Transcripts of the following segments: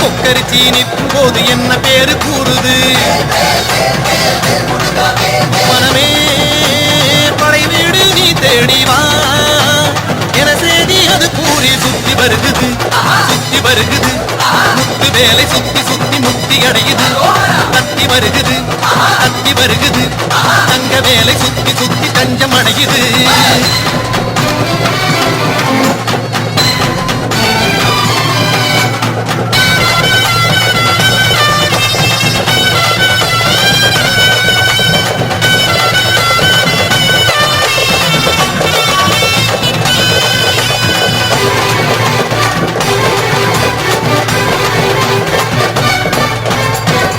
கொக்கரிச்சி நிற்கும் போது என்ன பேரு கூறுது? மனமே படை வீடு நீ தேடிவா என செய்தி அது கூறி சுத்தி வருகுது சுத்தி வருகுது. முத்து வேலை சுத்தி சுத்தி முக்தி அடையுது. தத்தி வருகுது தத்தி வருகுது. தங்க வேலை சுத்தி சுத்தி தஞ்சம் அடையுது.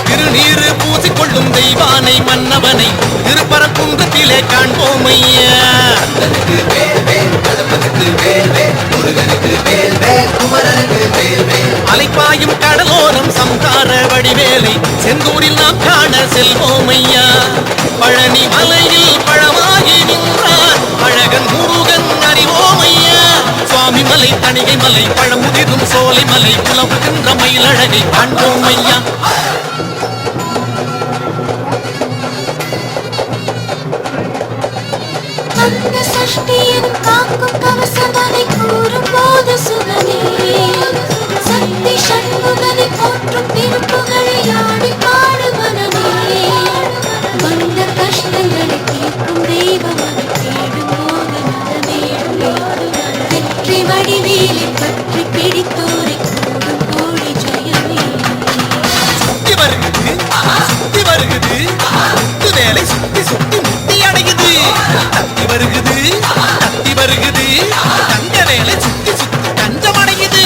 திருநீரு பூசிக்கொள்ளும் தெய்வானை மன்னவனை திருப்பரங்குன்றத்திலே காண்போம் ஐயா. அலைப்பாயும் கடலோரம் சம்சார வடிவேலை செந்தூரில் நாம் காண செல்வோம் ஐயா. பழனி மலையில் பழமாகி நின்றான் அழகன் முருகன் அறிவோம் ஐயா. சுவாமி மலை தணிகை மலை பழமுதிரும் சோலை மலை புலவுகின்ற மயிலழகை காண்போம் ஐயா. அந்த சஷ்டியின் காக்கும் கவசமனை கூறும் போது சுகமே சக்தி சண்முகனை போற்றும் திருப்புகழை ஆடி பாடு மனமே. வந்த கஷ்டங்களை தீர்க்கும் தெய்வமனை தேடும் போது மனமேடும் வெற்றி வடிவேலை பற்றி பிடித்தோரை கூடும் கோடி ஜெயமே. சுத்தி வருகுது சுத்தி வருகுது. முத்து வேலை சுத்தி சுத்தி முக்தி அடையுது. தத்தி வருகுது தத்தி வருகுது. தங்க வேலை சுத்தி சுத்தி தஞ்சம் அடையுது.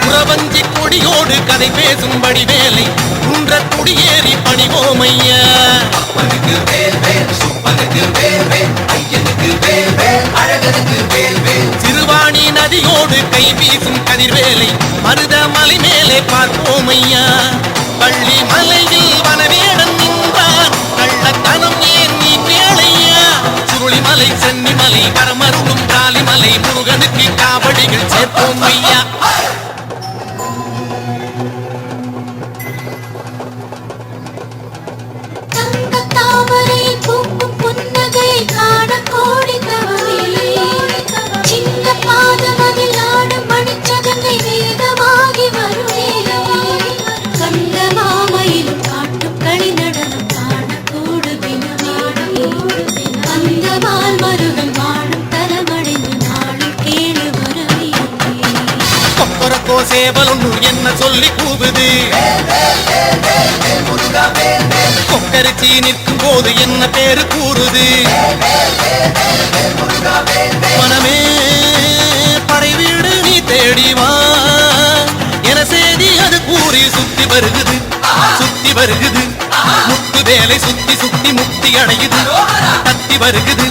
புறவஞ்சி கொடியோடு கதை பேசும்படி வேலை குன்ற குடியேறி பணிவோம் ஐயா. சிறுவாணி நதியோடு கை வீசும் கதிர்வேலை மருத மலை மேலே பார்ப்போம் ஐயா. பள்ளி மலையில் வனவேடன் நின்றான் கள்ளத்தனம் ஏன் நீ கேளையா. சுருளிமலை சென்னிமலை வரமருளும் காளிமலை முருகனுக்கு காவடிகள் சேர்ப்போம் ஐயா. சேவலொன்னு என்ன சொல்லி கூவுது? கொக்கரிச்சி நிற்கும் போது என்ன பேரு கூறுது? மனமே படை வீடு நீ தேடிவா என செய்தி அது கூறி சுத்தி வருகுது சுத்தி வருகுது. முத்து வேலை சுத்தி சுத்தி முக்தி அடையுது. தத்தி வருகுது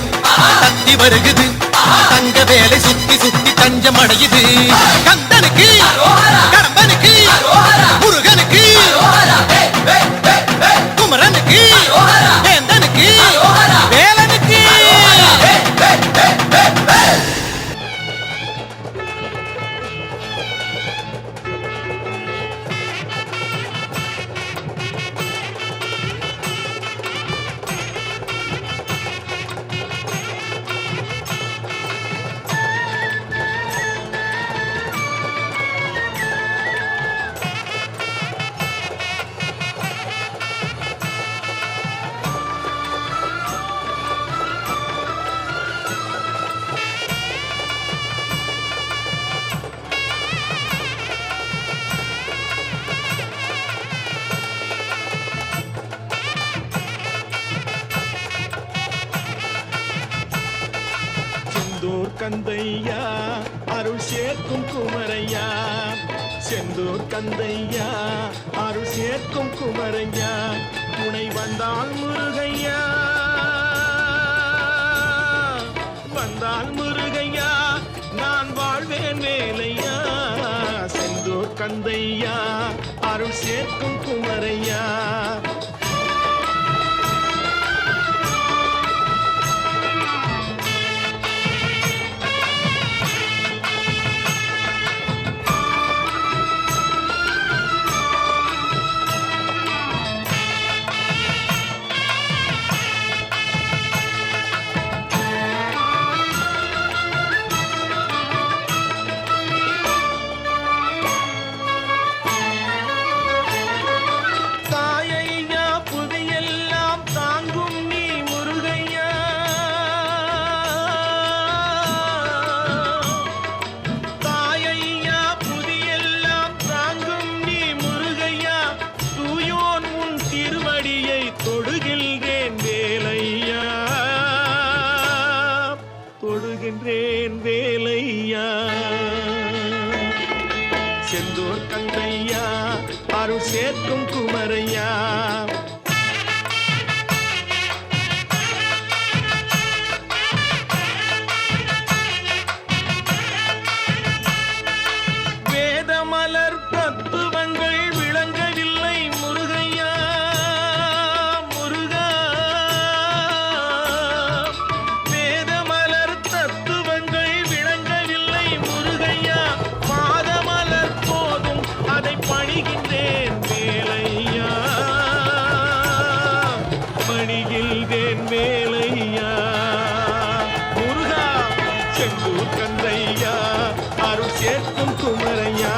தத்தி வருகுது. தங்க வேலை சுத்தி சுத்தி தஞ்சம் அடையுது. கந்தனுக்கு கடம்பனுக்கு முருகனுக்கு குமரனுக்கு வேந்தனுக்கு வேலனுக்கு. செந்தூர் கந்தையா அருள் சேர்க்கும் குமரையா. செந்தூர் கந்தையா அருள் சேர்க்கும் குமரையா. துணை வந்தால் முருகையா வந்தால் முருகையா நான் வாழ்வேன் வேலையா. செந்தூர் கந்தையா அருள் சேர்க்கும் குமரையா. தாயையா புவியெல்லாம் தாங்கும் நீ முருகையா. தாயையா புவியெல்லாம் தாங்கும் நீ முருகையா. தூயோன் உன் திருவடியை தொடுகின்றேன் வேலையா. தொடுகின்றேன் வேலையா. செந்தூர் கந்தையா அருள் சேர்க்கும் குமரையா. வேதமலர் தத்துவங்கள் விளங்கவில்லை முருகையா. முருகா வேதமலர் தத்துவங்கள் விளங்கவில்லை முருகையா. பாதமலர் போதும் அதை பணிகின்றேன் வேலையா. பணிகின்றேன் வேலையா. முருகா செந்தூர் கந்தையா அருள் சேர்க்கும் குமரையா.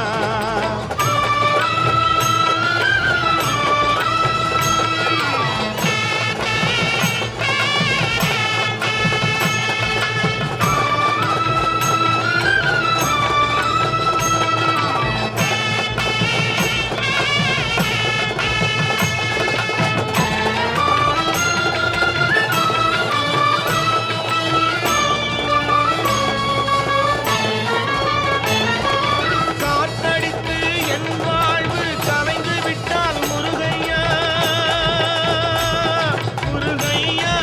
காற்றடித்து என் வாழ்வு கலைந்து விட்டால் முருகையா. முருகையா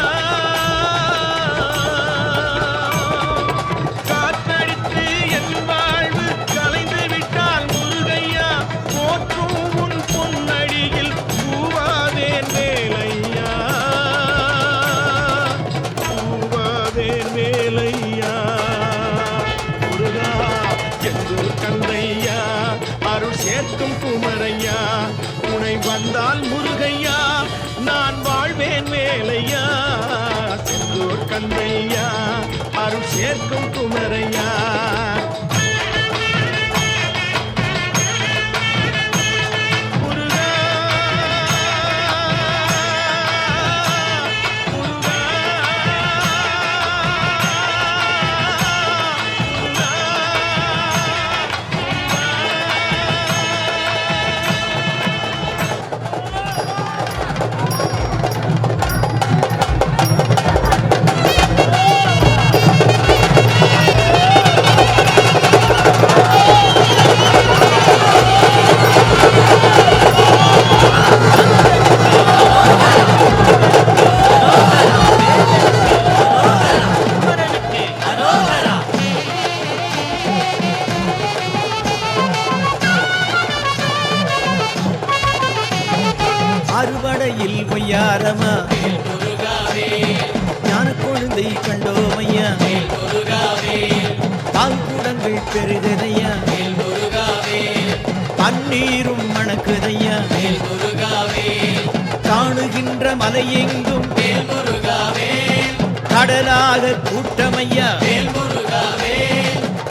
காற்றடித்து என் வாழ்வு கலைந்து விட்டால் முருகையா. போற்றும் உன் பொன்னடியில் பூவாதேன் வேலையா. பூவாதேன் வேலையா. முருகா செந்தூர் கந்தையா அருள் சேர்க்கும் குமரையா. உனை வந்தால் முருகையா நான் வாழ்வேன் வேலையா. செந்தூர் கந்தையா அருள் சேர்க்கும் குமரையா. முருகா முருகா அறுவடையில் ஒய்யாரமா ஞான கொழுந்தை கண்டோமையா. பால் கூடங்கள் பெருகுதையா. பன்னீரும் மணக்குதையா. காணுகின்ற மலையெங்கும் கடலாக கூட்டமையா.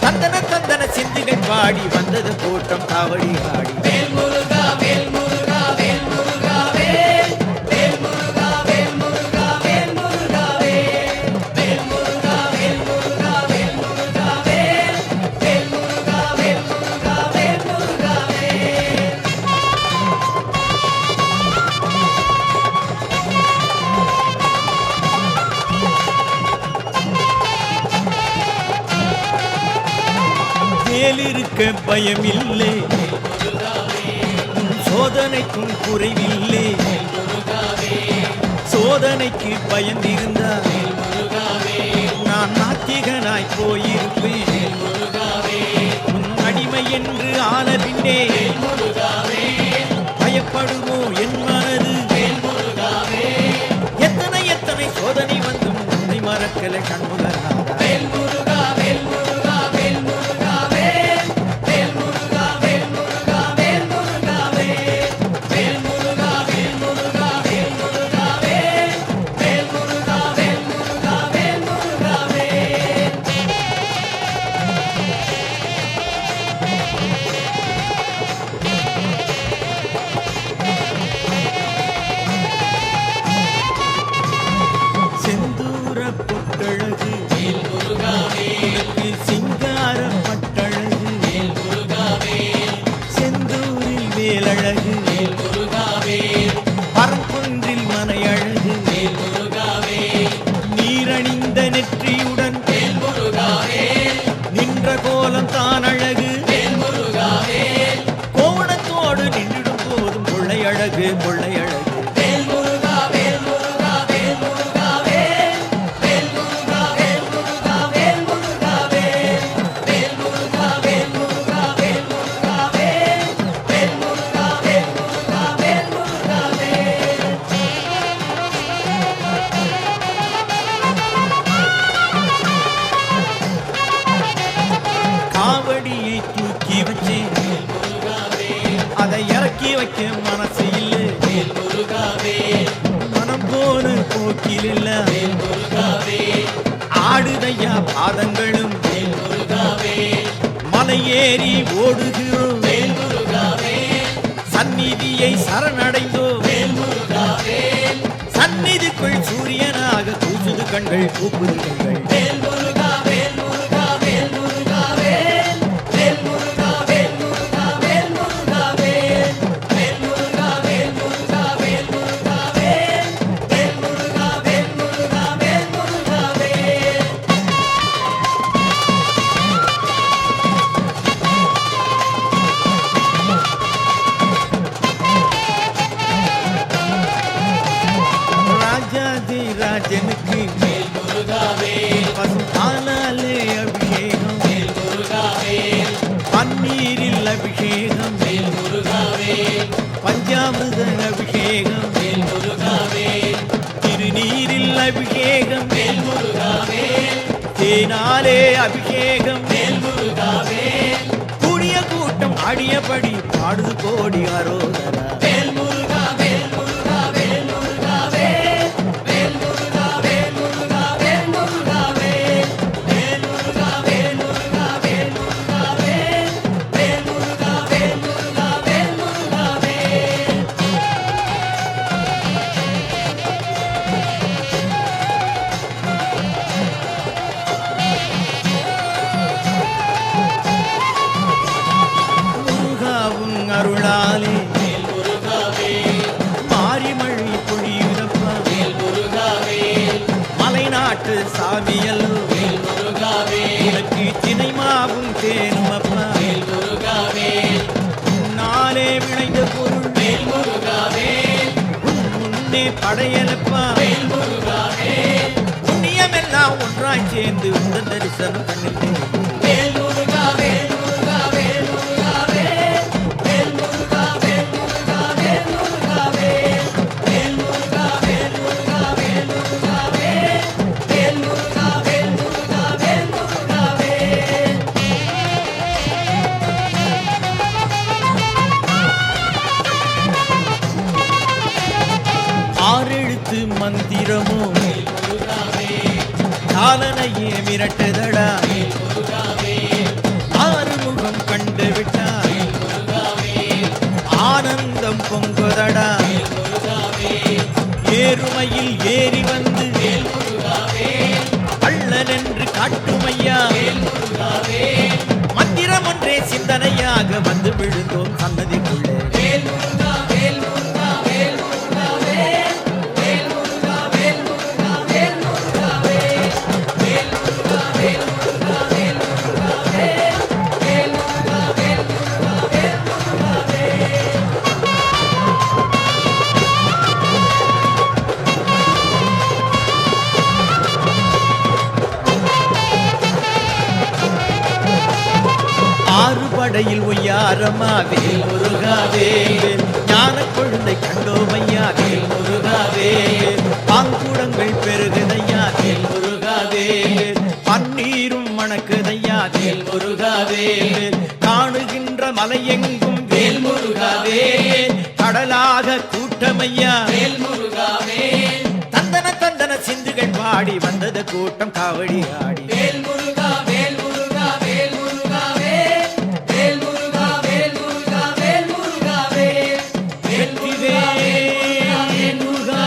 தந்தன தந்தன சிந்துகள் பாடி வந்தது கூட்டம் காவடி ஆடி. மேலிருக்க பயமில்லை சோதனைக்கும் குறைவில்லை. சோதனைக்கு பயந்திருந்தால் நான் நாத்திகனாய் போயிருப்பேன். உன் அடிமை என்று ஆன பின்னே பயப்படுமோ என் மனது எத்தனை எத்தனை சோதனை வந்தும் உன்னை மறக்கல கண்முகராதா செந்தூர பொட்டழகு உனக்கு சிங்கார பட்டழகு செந்தூரில் வேலழகு பரங்குன்றில் மனையழகு நீரணிந்த நெற்றியுடன் நின்ற கோலம் தான் அழகு கோணத்தோடு நின்றிடும் போதும் கொள்ளையழகு கொள்ளையழகு காவடியை தூக்கி வச்சு அதை இறக்கி வைக்க மனசு இல்லை மனம் போன போக்கில் இல்ல ஆடுதையா பாதங்களும் மலை ஏறி ஓடுகிறோம் சந்நிதியை சரணடைந்தோம் சந்நிதிக்குள் சூரியனாக கூசுது கண்கள் கூப்புது கண்கள் ராஜாதி ராஜனுக்கு பசுபாலாலே அபிஷேகம் பன்னீரில் அபிஷேகம் பஞ்சாமிருத அபிஷேகம் திருநீரில் அபிஷேகம் தேனாலே அபிஷேகம் புதிய கூட்டம் ஆடியபடி பாடுது கோடி அரோகரா முருகாவும் அருளாலே மாரிமழை பொழியுதப்பா மலைநாட்டு சாமியல்லோ உனக்கு தினைமாவும் தேனும் அப்பா நாளே விளைந்த பொருள் முன்னே படையலப்பா புண்ணியமெல்லாம் ஒன்றாய் சேர்ந்து உங்கள் தரிசனம் கண்ணில் ஆறெழுத்து மந்திரமோ காலனையே மிரட்டுதடா ஆறுமுகம் கண்டு விட்டா ஆனந்தம் பொங்குதடா ஏறுமையில் ஏறி வந்து அள்ளல் என்று காட்டுமையா மந்திரம் ஒன்றே சிந்தனையாக வந்து விழுந்தோம் சன்னதிக்குள்ளே ஆறுபடையில் ஒய்யாரமா வேல் முருகா வேல் ஞான கொழுந்தை கண்டோமையா வேல் முருகாவே பாங்குடங்கள் பெருகுதையா வேல் முருகாவே பன்னீரும் மணக்குதையா வேல் முருகாவே காணுகின்ற மலையெங்கும் வேல் முருகாவே கடலாக கூட்டமையா வேல் முருகாவே தந்தன தந்தன சிந்துகள் பாடி வந்தது கூட்டம் காவடி ஆடி வேல் முருகா வேல் முருகா வேல் முருகாவே வேல் முருகா வேல் முருகா வேல் முருகாவே வெற்றி வேல் முருகா வேல் முருகா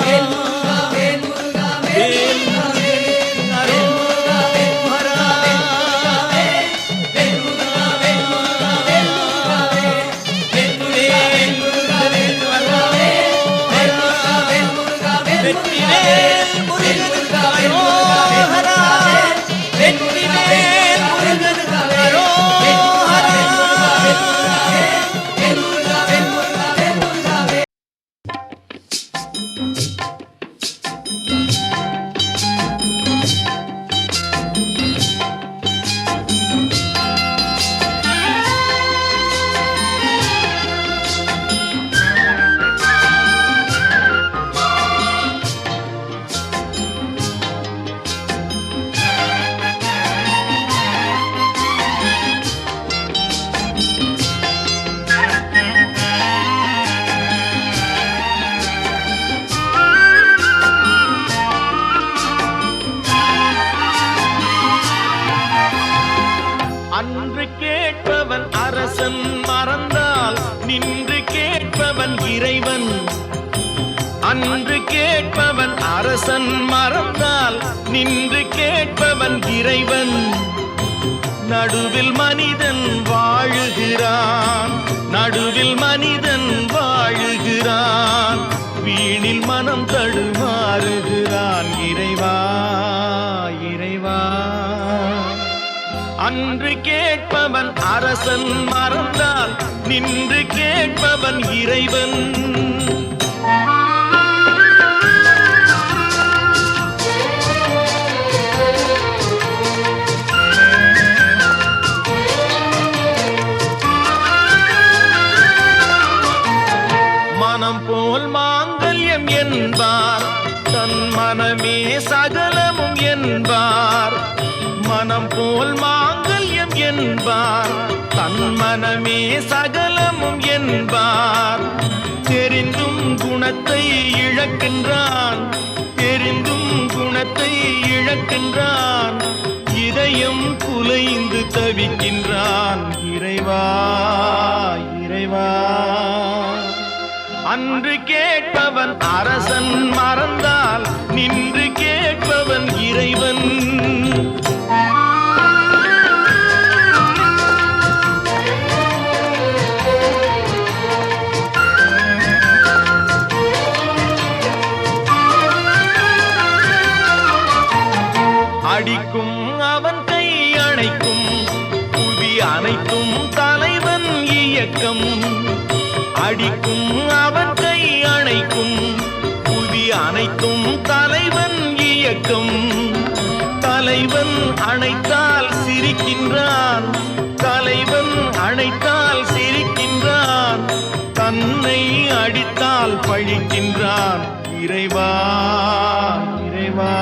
வேல் முருகா வேல் முருகா வேல் முருகா வேல் முருகா வேல் முருகா வேல் முருகா வேல் முருகா வெற்றி வேல் முருகா வேல் முருகா வேல் முருகா வெற்றி வேல் முருகனுக்கு அரோகரா வெற்றி வேல் முருகனுக்கு அரோகரா வேல் முருகா வேல் முருகா வேல் முருகா அன்று கேட்பவன் அரசன் மறந்தால் நின்று கேட்பவன் இறைவன். அன்று கேட்பவன் அரசன் மறந்தால் நின்று கேட்பவன் இறைவன். நடுவில் மனிதன் வாழுகிறான், நடுவில் மனிதன் வாழுகிறான், வீணில் மனம் தடுமாறுகிறான். இறைவா இறைவா, அன்று கேட்பவன் அரசன் மறந்தால் நின்று கேட்பவன் இறைவன். மனம் போல் மாங்கல்யம் என்பார், தன் மனமே சகலமும் என்பார். மனம் போல் மாங்கல்யம் என்பார், தன் மனமே சகலமும் என்பார். தெரிந்தும் குணத்தை இழக்கின்றான், தெரிந்தும் குணத்தை இழக்கின்றான். இதயம் குலைந்து தவிக்கின்றான். இறைவா இறைவா, அன்று கேட்பவன் அரசன் மறந்தால் நின்று கேட்பவன் இறைவன். அடிக்கும் அவன் கை அணைக்கும், புவி அனைத்தும் தலைவன் இயக்கம். அடிக்கும் அவன் கை அணைக்கும், புவி அனைத்தும் தலைவன் இயக்கம். தலைவன் அணைத்தால் சிரிக்கின்றான், தலைவன் அணைத்தால் சிரிக்கின்றான். தன்னை அடித்தால் பழிக்கின்றான். இறைவா இறைவா,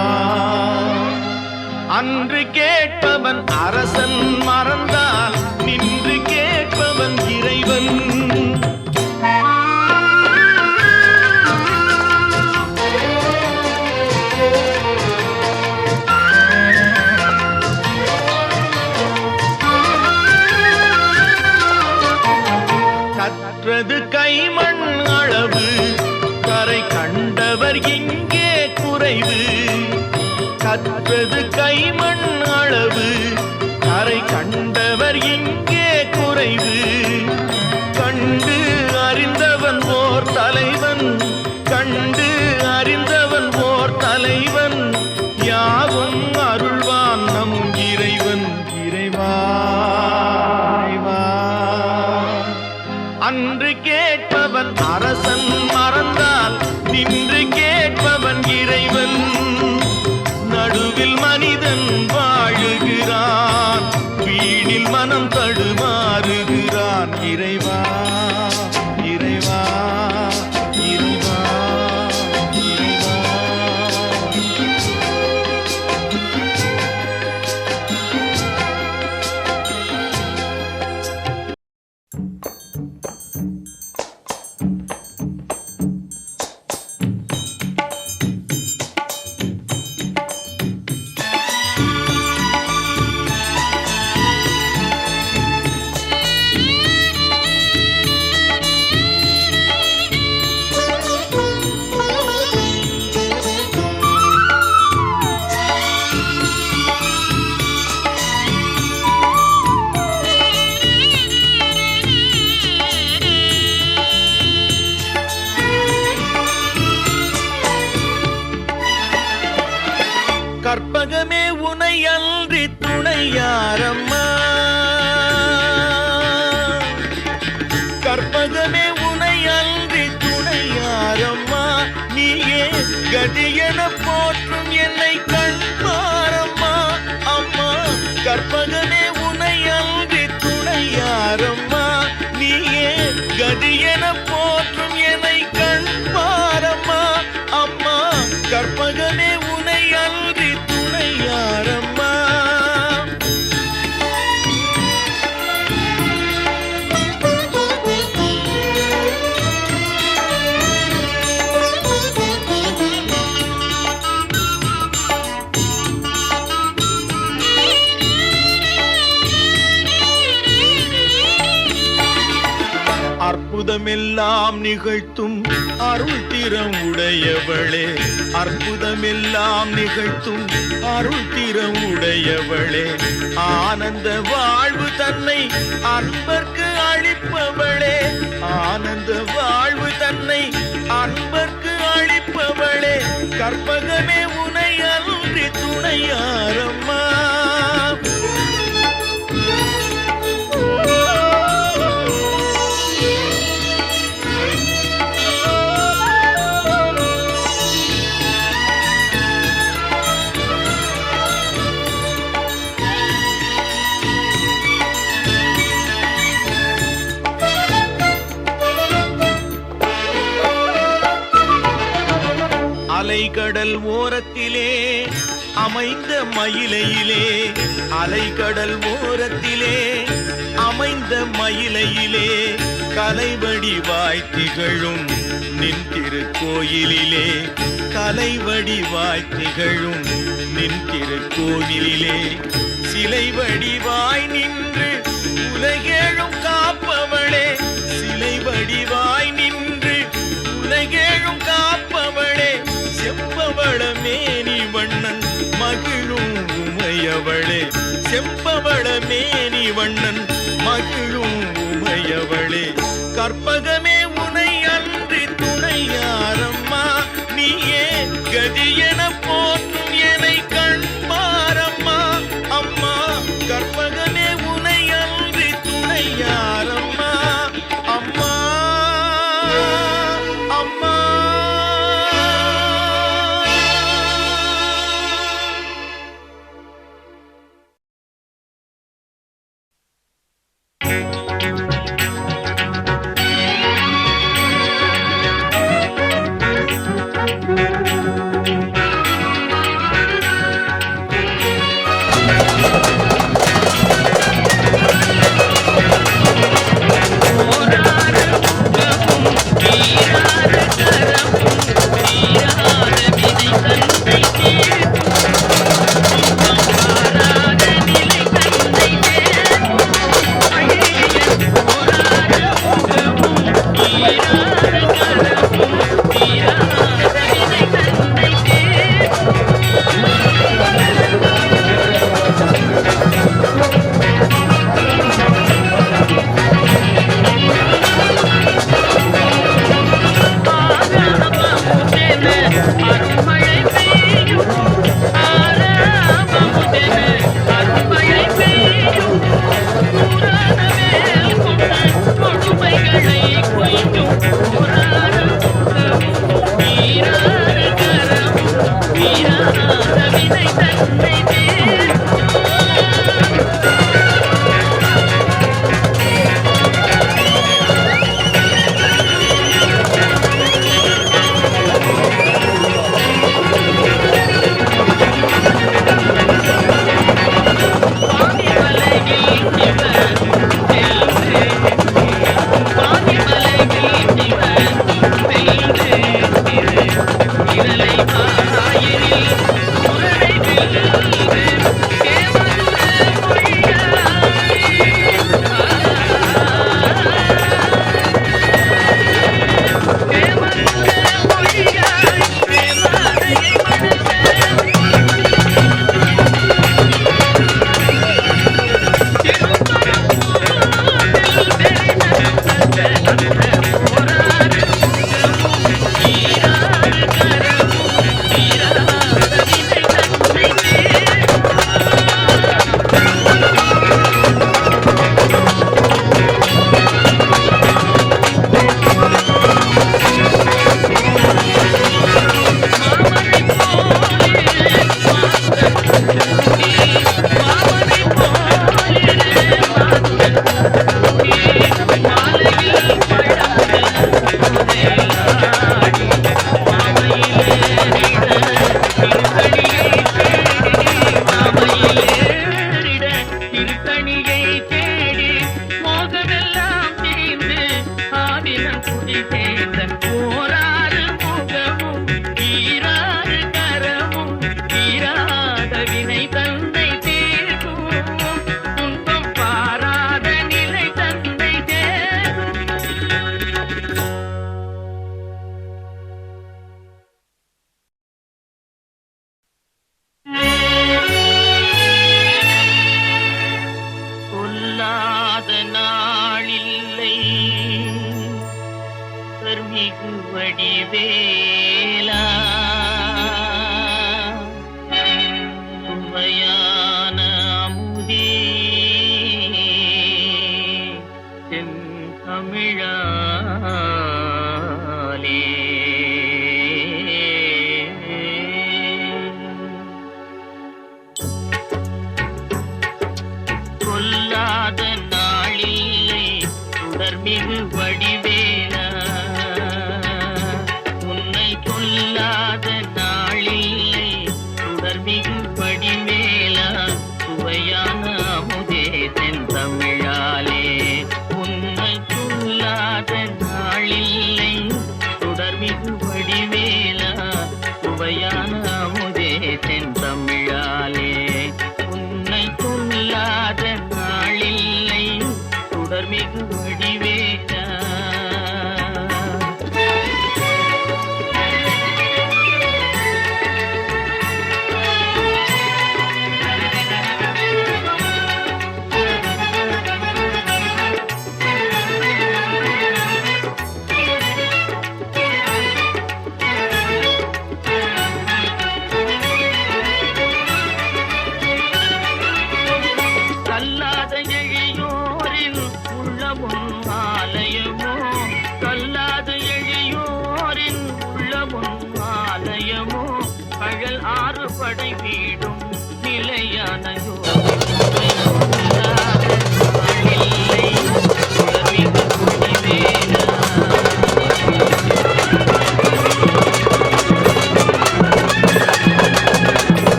அன்று கேட்பவன் அரசன் மறந்தால் நின்று கேட்பவன் இறைவன். கற்றது கைமண் அளவு, கரை கண்டவர் இங்கே குறைவு. கற்றது கைமண் அளவு, கரை கண்டவர் இங்கே குறைவு. கண்டு அறிந்தவன் ஓர் தலைவன், கண்டு அறிந்தவன் ஓர் தலைவன். யாவும் அருள்வான் நம் இறைவன். இறைவா இறைவா, அன்று கேட்பவன் அரசன் மறந்தால் நின்று கேட்பவன் இறைவன். நடுவில் கதியென போற்றும் என்னை கண் பாரம்மா அம்மா கற்பகமே உனை அன்றி துணையாரம்மா நீயே கதியென போற்றும் என்னை கண் பாரம்மா அம்மா கற்பகமே உனை அன்றி துணையாரம்மா அற்புதமெல்லாம் நிகழ்த்தும் அருள் திறம் உடையவளே அற்புதமெல்லாம் நிகழ்த்தும் அருள் திறம் உடையவளே ஆனந்த வாழ்வு தன்னை அன்பர்க்கு அளிப்பவளே ஆனந்த வாழ்வு தன்னை அன்பர்க்கு அளிப்பவளே கற்பகமே உனை அன்றி துணையாரம்மா அலைகடல் ஓரத்திலே அமைந்த மயிலையிலே அலைகடல் ஓரத்திலே அமைந்த மயிலையிலே கலைவடிவாய் திகழும் நின் திருக்கோயிலிலே கலைவடிவாய் திகழும் நின் திருக்கோயிலிலே சிலை வடிவாய் நின்று உலகேழும் காப்பவளே சிலை வடிவாய் நின்று உலகேழும் காப்பவளே செம்பவள மேனி வண்ணன் மகிழும் உமையவளே செம்பவள மேனி வண்ணன் மகிழும் உமையவளே கற்பகமே உனை அன்றி துணையாரம்மா நீயே கதியென போற்றும் என்னை கண் பாரம்மா அம்மா கற்பகமே உனை அன்றி துணையாரம்மா அம்மா அம்மா தீராத சொல்லாத நாளில்லை சுடர்மிகு படிமேலா சுவையான அமுதே தென்தமிழாலே உன்னை சொல்லாத நாளில்லை சுடர்மிகு படிமேலா சுவையான அமுதே தென்தமிழாலே உன்னை சொல்லாத நாளில்லை சுடர்மிகு வடிவேலா கல்லாத எழியோரின் உள்ளமும் ஆலயமோ கல்லாத எழியோரின் உள்ளமும் ஆலயமோ கழல் ஆறு படை வீடும் நிலையானயோ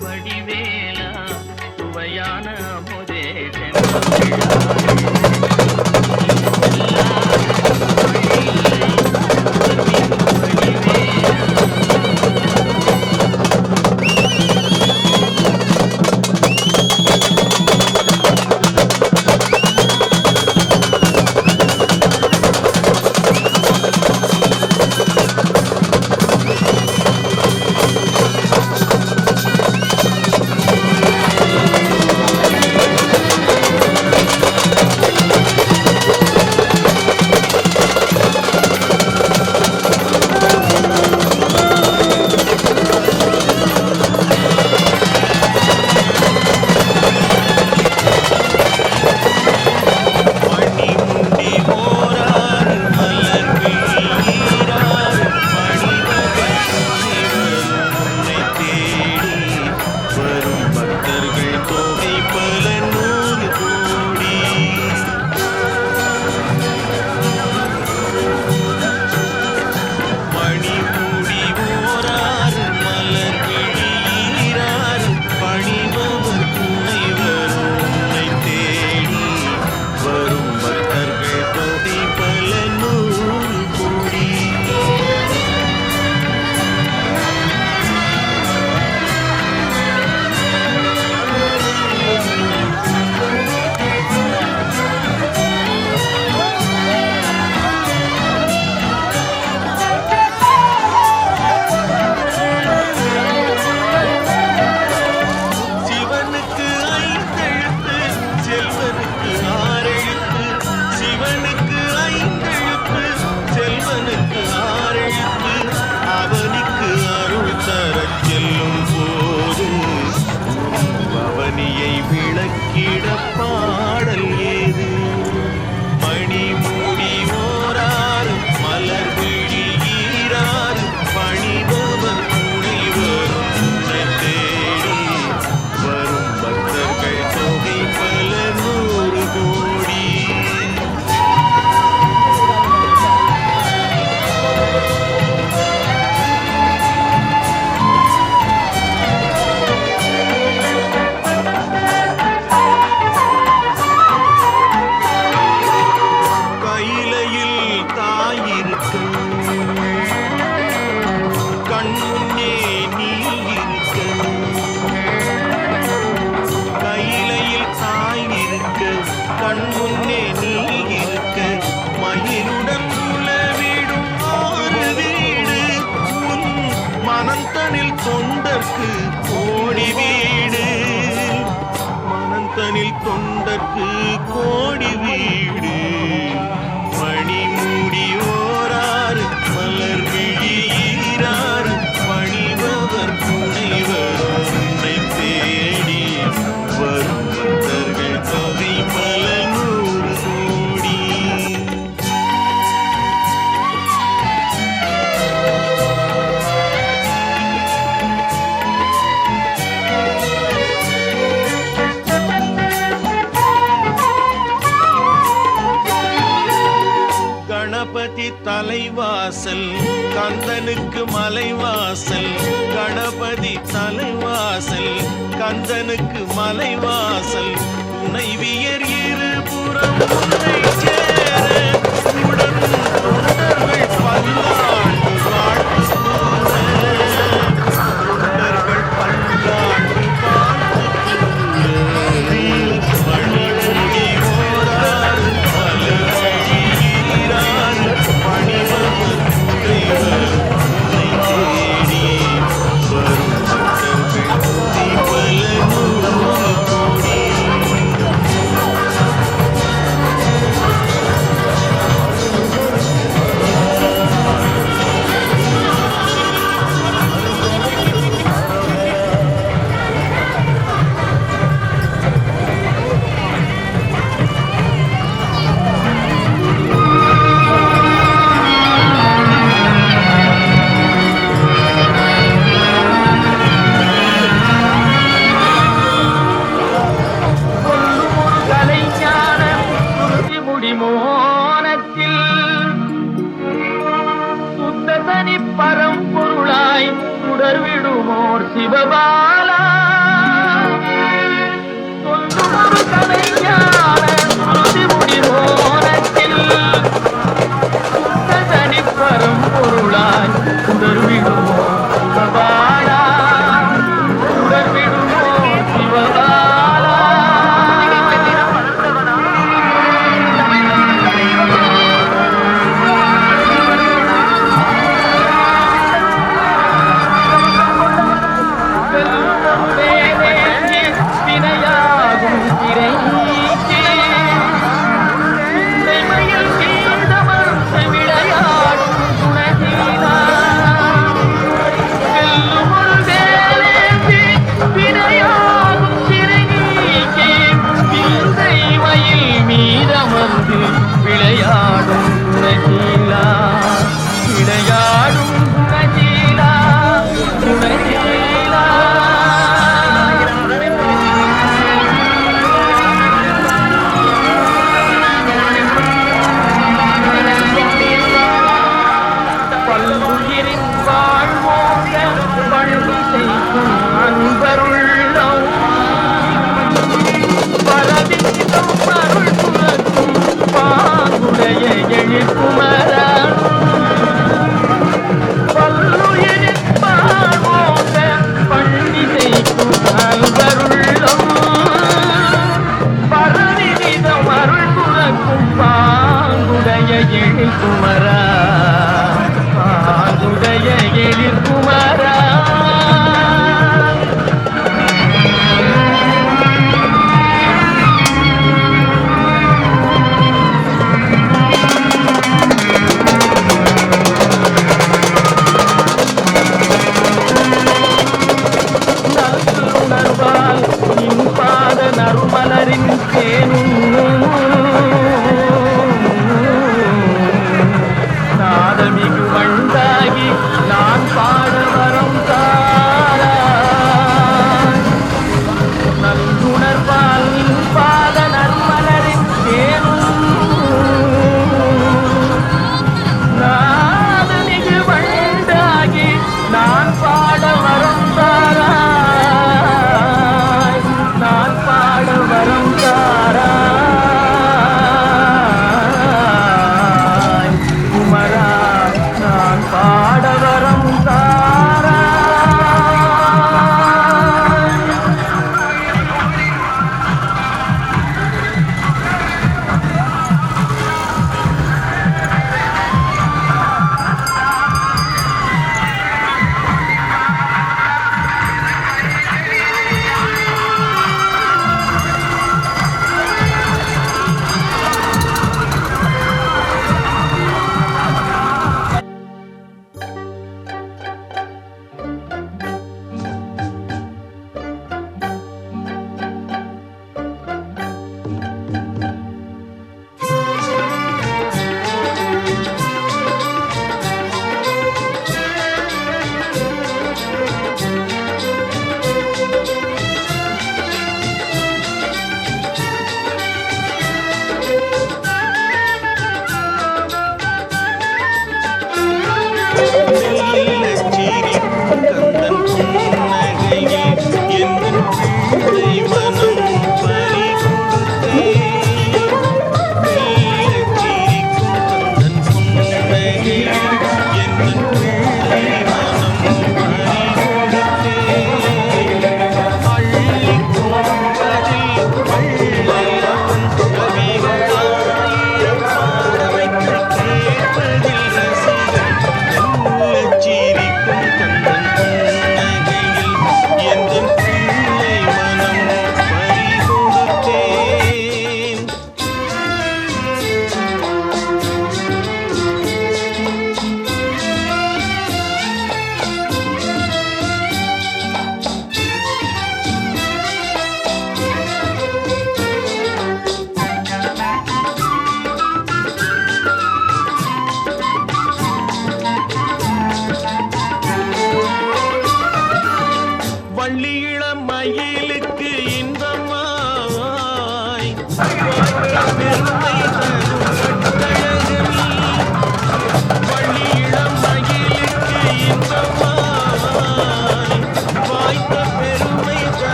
வடிவேலா சுவையான அமுதே கோயிலுக்கு கோடி வீடு மணிமுடி ஓராறு மலர் விழியீராறு பணிபவர் புனைவர் உன்னை தேடி வரும் பக்தர்கள் தொகை பல நூறு கோடி. கணபதி தலைவாசல் கந்தனுக்கு மலைவாசல் கணபதி தலைவாசல் கந்தனுக்கு மலைவாசல் துணைவியர் இருபுறம் உன்னை சேர உடன் தொண்டர்கள் பல்லாண்டு வாழ்த்து கூற. தொண்டர்கள் பல்லாண்டு வாழ்த்து கூற. மணிமுடி ஓராறு மலர்விழி ஈராறு பணிபவர் புனைவர் உன்னை தேடி வரும் பக்தர்கள் தொகை பல நூறு கோடி. கலைஞான குருதி மோனத்தில் சுத்த தனி பரம்பொருளாய் சுடர்விடுமோர் சிவபாலா சொல்லுமொரு கலைஞான குருதி மோனத்தில் சுத்த தனி பரம்பொருளாய் சுடர்விடுமோர் சிவபாலா சுடர்விடுமோர் சிவபாலா. விளையாடும் குணசீலா விளையாடும் குணசீலா குணசீலா. பல்லுயிரின் வாழ்வோங்க பள்ளி செய்யும் அன்பருள்ளம் பரவிதம் அருள் புறக்கும் பாங்குடைய எழிற்குமரா பல்லுயிரின் வாழ்வோங்க பள்ளி செய்யும் அன்பருள்ளம் பரவிதம் அருள் புறக்கும் பாங்குடைய எழிற்குமரா பாங்குடைய எழிற்குமரா. நல்லுணர்வால் நின் பாத நறுமலரின் தேனும் நாதமிகு வண்டாகி நான் பாட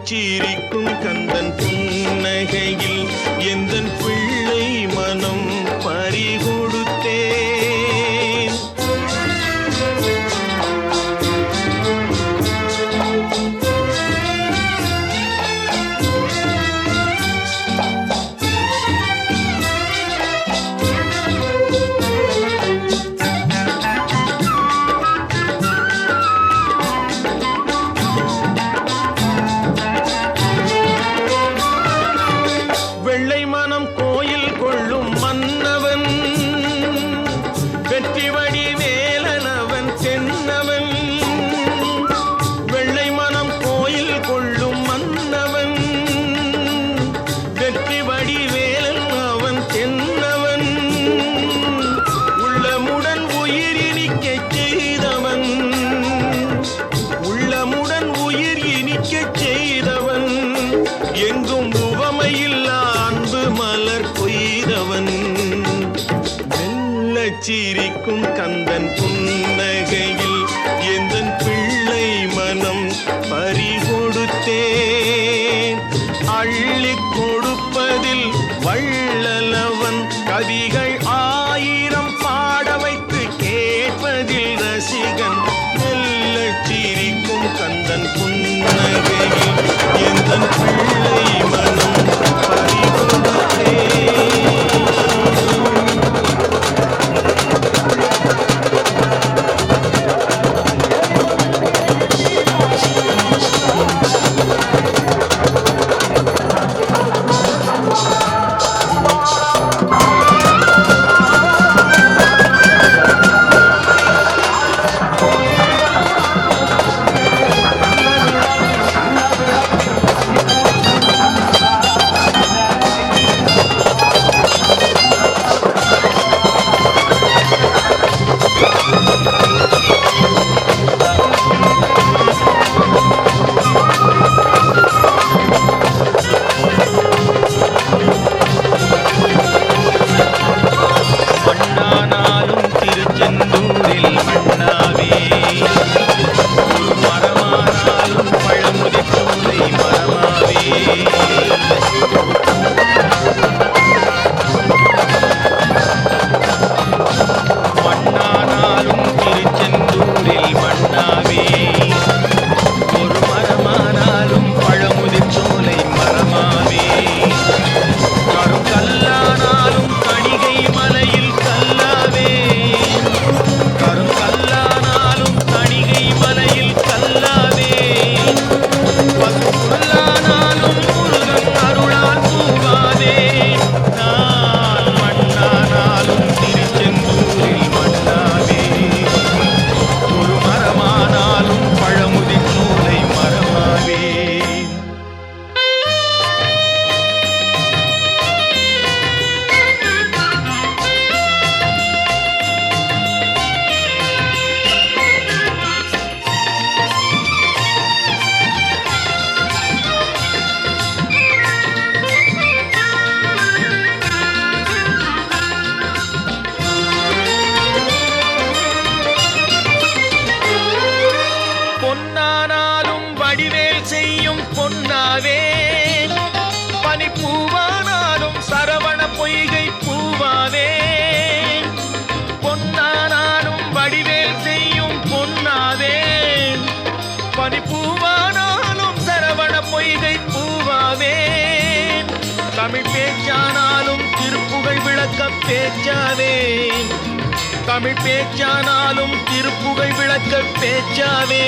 சிரிக்கும் கந்தன் புன்னகையில் எந்தன் பிள்ளை மனம் பறிகொடுத்தேன். வெள்ளை மனம் கோயில் கொள்ளும் மன்னவன், வெற்றி வடிவேலனவன் தென்னவன். வெள்ளை மனம் கோயில் கொள்ளும் மன்னவன், வெற்றி வடிவேலனவன் தென்னவன். உள்ளமுடன் உயிர் இனிக்கச் செய்தவன், உள்ளமுடன் உயிர் இனிக்கச் செய்தவன். எங்கும் உவமையில்லா அன்பு மலர் கொய்தவன். மெல்லச் சிரிக்கும் கந்தன் புன்னகையில் எந்தன் பிள்ளை மனம் பறிகொடுத்தேன். அள்ளிக் கொடுப்பதில் வள்ளலவன், கவிகள் 1000 பாட வைத்து கேட்பதில் ரசிகன். மெல்லச் சிரிக்கும் கந்தன் புன்னகையில் எந்தன் பிள்ளை மனம் பறிகொடுத்தேன். மண்ணானாலும் திருச்செந்தூரில் மண்ணாவே, ஒரு மரமானாலும் பழமுதிர் சோலை மரமாவே. மண்ணானாலும் திருச்செந்தூரில் மண்ணாவே, ஒரு மரமானாலும் பழமுதிர் சோலை மரமாவே. கருங்கல்லானாலும் கணிகை மலையில் கல்லாவே, கருங்கல்லானாலும் கணிகை மலையில் கல்லாவே. பசுப்புல்லானாலும் முருகன் அருளால் பூவாவே. நான் மண்ணானாலும் திருச்செந்தூரில் மண்ணாவே, ஒரு மரமானாலும் பழமுதிர் சோலை மரமாவே. பொன்னானாலும் வடிவேல் செய்யும் பொன்னாவே, பனிப்பூவானாலும் சரவண பொய்கை பூவாவே. பொன்னானாலும் வடிவேல் செய்யும் பொன்னாவே, பனிப்பூவானாலும் சரவண பொய்கை பூவாவே. தமிழ் பேச்சானாலும் திருப்புகழ் விளக்க பேச்சாவே, தமிழ் பேச்சானாலும் திருப்புகழ் விளக்க பேச்சாவே.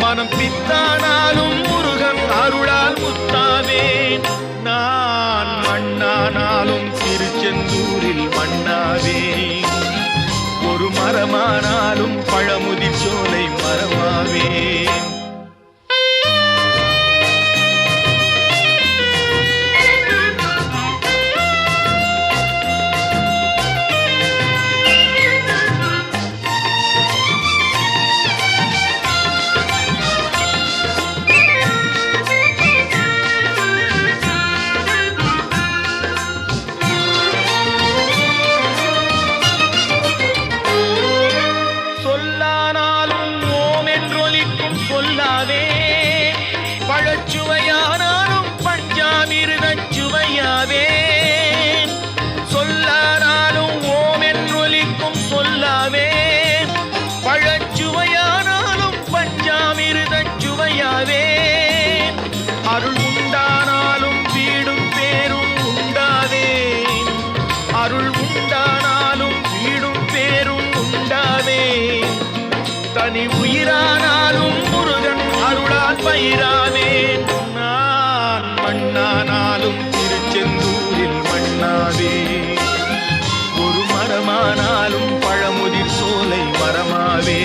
மனம் பித்தானாலும் முருகன் அருளால் முத்தாவே. நான் மண்ணானாலும் திருச்செந்தூரில் மண்ணாவே, ஒரு மரமானாலும் பழமுதிர் சோலை மரமாவே. சொல்லானாலும் ஓம் என்றொலிக்கும் அருள் உண்டானாலும் வீடும் பேரும் உண்டாவே தனி உயிரானாலும் முருகன் அருளால் பயிராவேன் நான் மண்ணானாலும் திருச்செந்தூரில் மண்ணாவே ஒரு மரமானாலும் பழமுதிர் சோலை மரமாவே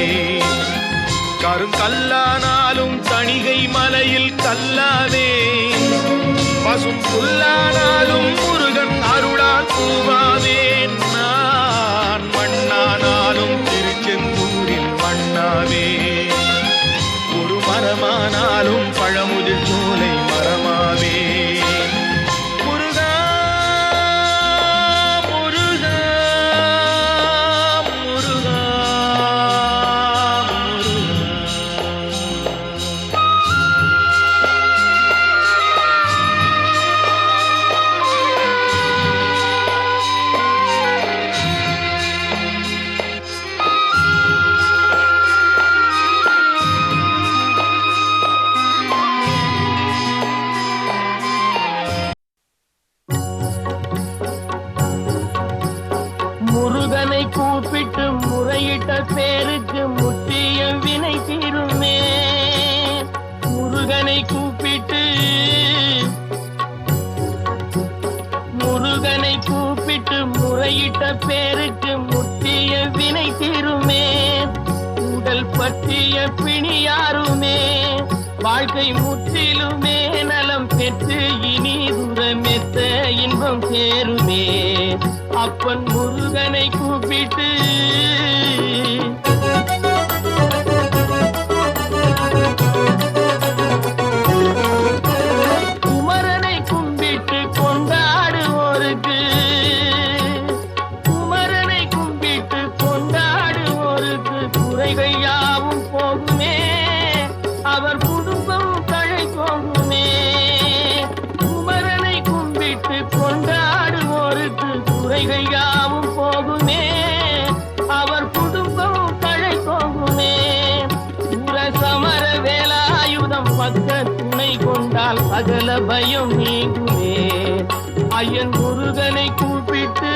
கருங்கல்லானாலும் தணிகை மலையில் கல்லாவே பசும் புல்லானாலும் முருகன் அருளால் பூவாவேன் நான் மண்ணானாலும் திருச்செந்தூரில் மண்ணாவே ஒரு மரமானாலும் பழமுதிர் சோலை மரமாவே முருகா முருகா முருகா முருகனை கூப்பிட்டு முறையிட்ட பேருக்கு முற்றிய வினை தீருமே. முருகனை கூப்பிட்டு முறையிட்ட பேருக்கு முற்றிய வினை தீருமே. உடல் பற்றிய பிணி யாருமே வாழ்க்கை முற்றிலுமே நலம் பெற்று இனி துரமெத்த இன்பம் சேருமே. அப்பன் முருகனை கூப்பிட்டு குமரனை கும்பிட்டு கொண்டாடுவோருக்கு குறைகள் யாவும் போகுமே அவர் குடும்பம் தழை போகுமே. குமரனை கும்பிட்டு கொண்டாடுவோருக்கு குறைகள் யாவும் போகுமே அவர் குடும்பம் தழை போகுமே. சமர வேலாயுதம் பக்க துணை கொண்டால் சகல பயம் நீங்குமே. ஐயன் முருகனை கூப்பிட்டு